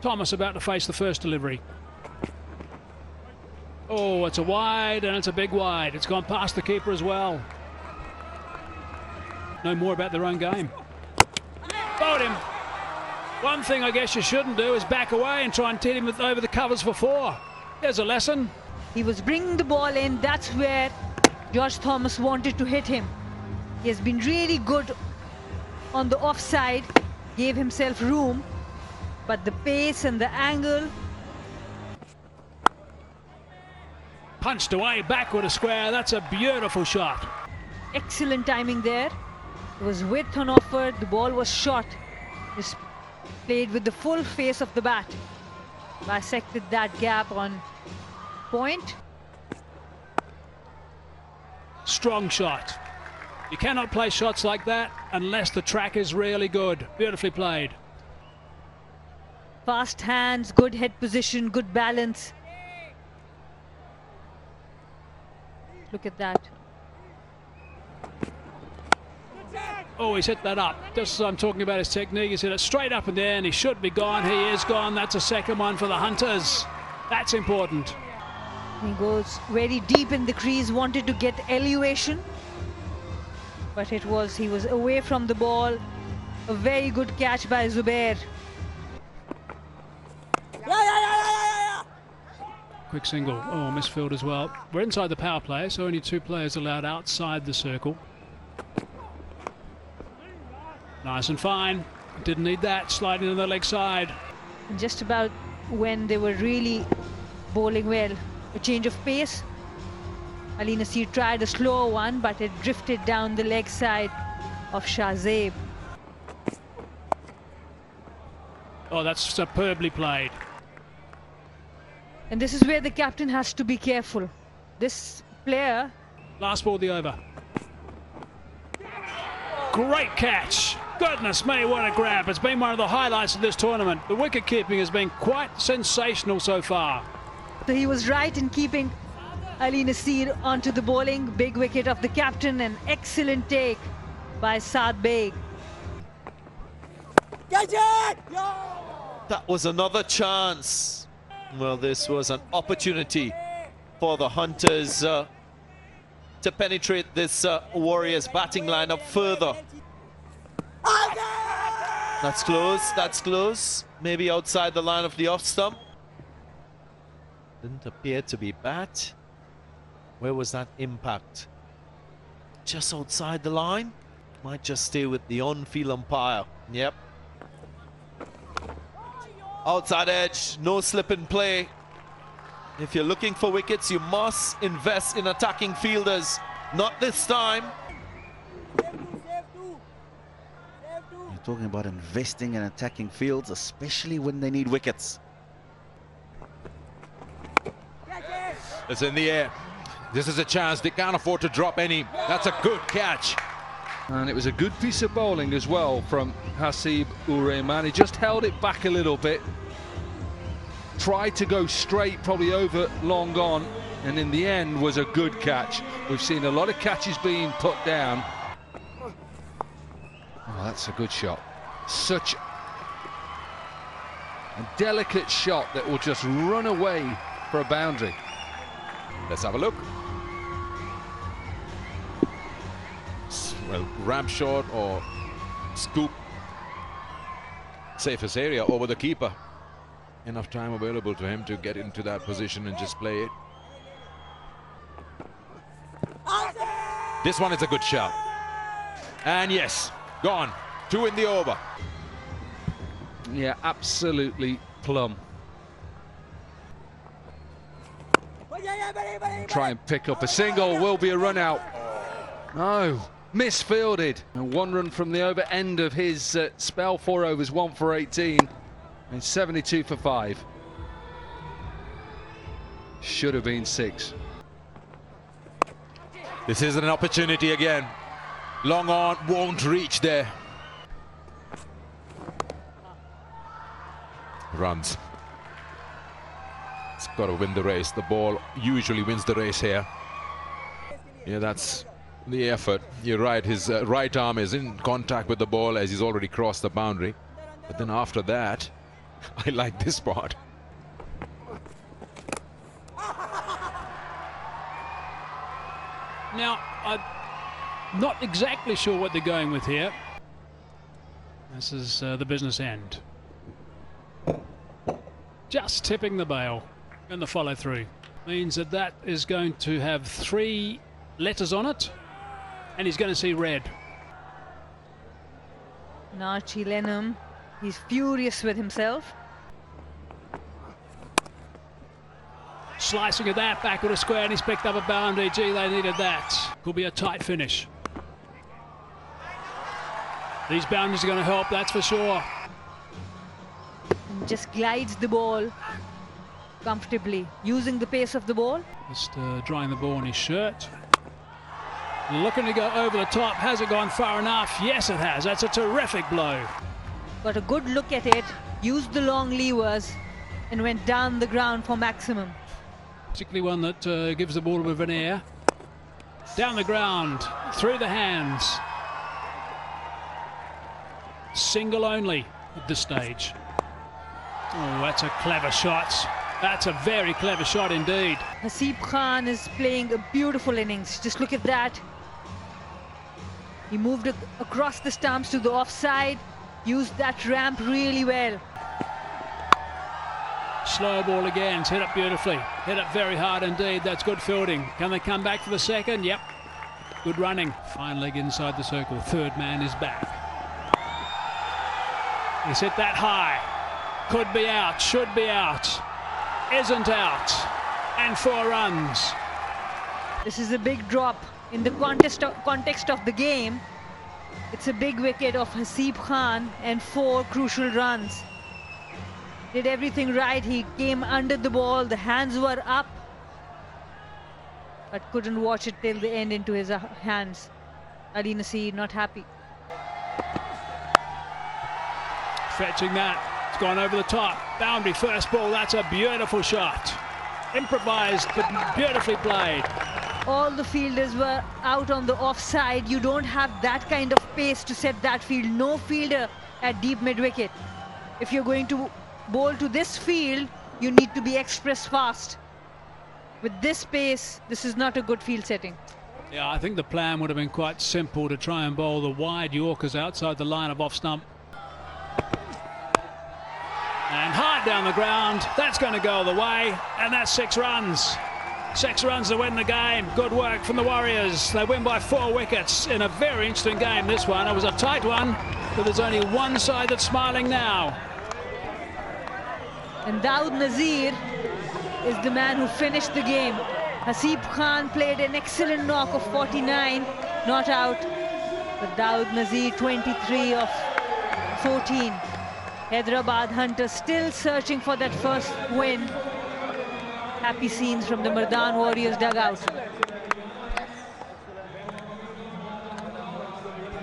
Thomas about to face the first delivery. Oh, it's a wide, and it's a big wide. It's gone past the keeper as well. Know more about their own game. Bowled him. One thing I guess you shouldn't do is back away and try and hit him over the covers for 4. There's a lesson. He was bringing the ball in. That's where George Thomas wanted to hit him. He has been really good on the offside, gave himself room, but the pace and the angle. Punched away backward a square. That's a beautiful shot. Excellent timing there. There was width on offer. The ball was short. Just played with the full face of the bat. Bisected that gap on point. Strong shot. You cannot play shots like that unless the track is really good. Beautifully played. Fast hands, good head position, good balance. Look at that. Oh, he's hit that up. Just as I'm talking about his technique, he's hit it straight up in there, and he should be gone. He is gone. That's a second one for the Hunters. That's important. He goes very deep in the crease, wanted to get elevation, but he was away from the ball. A very good catch by Zubair. Quick single. Oh, misfield as well. We're inside the power play, so only 2 players allowed outside the circle. Nice and fine. Didn't need that. Sliding to the leg side. Just about when they were really bowling well. A change of pace. Ali Nasir tried a slower one, but it drifted down the leg side of Shahzeb. Oh, that's superbly played. And this is where the captain has to be careful. This player... Last ball of the over. Great catch. Goodness me, what a grab. It's been one of the highlights of this tournament. The wicket keeping has been quite sensational so far. So he was right in keeping Ali Nasir onto the bowling. Big wicket of the captain. An excellent take by Saad Beg. That was another chance. Well, this was an opportunity for the Hunters to penetrate this Warriors batting lineup further. That's close, that's close. Maybe outside the line of the off stump. Didn't appear to be bat. Where was that impact? Just outside the line? Might just stay with the on-field umpire. Yep. Outside edge, no slip in play. If you're looking for wickets, you must invest in attacking fielders. Not this time. You're talking about investing in attacking fields, especially when they need wickets. It's in the air. This is a chance. They can't afford to drop any. That's a good catch. And it was a good piece of bowling as well from Hasib ur Rahman. He just held it back a little bit. Tried to go straight, probably over long on, and in the end was a good catch. We've seen a lot of catches being put down. Oh, that's a good shot. Such a delicate shot that will just run away for a boundary. Let's have a look. Well, ramp shot or scoop. Safest area over the keeper. Enough time available to him to get into that position and just play it. This one is a good shot. And yes, gone. 2 in the over. Yeah, absolutely plumb. Try and pick up a single. Will be a run out. No. Misfielded. And 1 run from the over end of his spell. 4 overs, 1 for 18. And 72 for 5. Should have been 6. This is an opportunity again. Long on, won't reach there. Runs. It's got to win the race. The ball usually wins the race here. Yeah, that's the effort. You're right, his right arm is in contact with the ball as he's already crossed the boundary. But then after that, I like this part. Now, I'm not exactly sure what they're going with here. This is the business end. Just tipping the bail and the follow through. Means that that is going to have 3 letters on it, and he's going to see red. Archie Lenham, he's furious with himself. Slicing at that, backward of square, and he's picked up a boundary. Gee, they needed that. Could be a tight finish. These boundaries are going to help, that's for sure. And just glides the ball comfortably, using the pace of the ball. Just drying the ball on his shirt. Looking to go over the top. Has it gone far enough? Yes, it has. That's a terrific blow. Got a good look at it, used the long levers, and went down the ground for maximum. Particularly one that gives the ball a bit of an air. Down the ground, through the hands. Single only at this stage. Oh, that's a clever shot. That's a very clever shot indeed. Haseeb Khan is playing a beautiful innings. Just look at that. He moved across the stumps to the offside, used that ramp really well. Slow ball again, it's hit up beautifully. Hit up very hard indeed, that's good fielding. Can they come back for the second? Yep. Good running. Fine leg inside the circle. Third man is back. He's hit that high. Could be out, should be out. Isn't out. And 4 runs. This is a big drop in the context of the game. It's a big wicket of Haseeb Khan and 4 crucial runs. Did everything right. He came under the ball, the hands were up, but couldn't watch it till the end into his hands. Ali Nasir not happy. Fetching that. It's gone over the top. Boundary first ball. That's a beautiful shot. Improvised, but beautifully played. All the fielders were out on the offside. You don't have that kind of pace to set that field. No fielder at deep mid-wicket. If you're going to bowl to this field, you need to be express fast. With this pace, this is not a good field setting. Yeah, I think the plan would have been quite simple to try and bowl the wide Yorkers outside the line of off stump. And hard down the ground. That's going to go the way, and that's 6 runs. 6 runs to win the game. Good work from the Warriors. They win by 4 wickets in a very interesting game, this one. It was a tight one, but there's only one side that's smiling now. And Dawood Nazir is the man who finished the game. Haseeb Khan played an excellent knock of 49, not out. But Dawood Nazir, 23 of 14. Hyderabad Hunters still searching for that first win. Happy scenes from the Mardan Warriors dugout.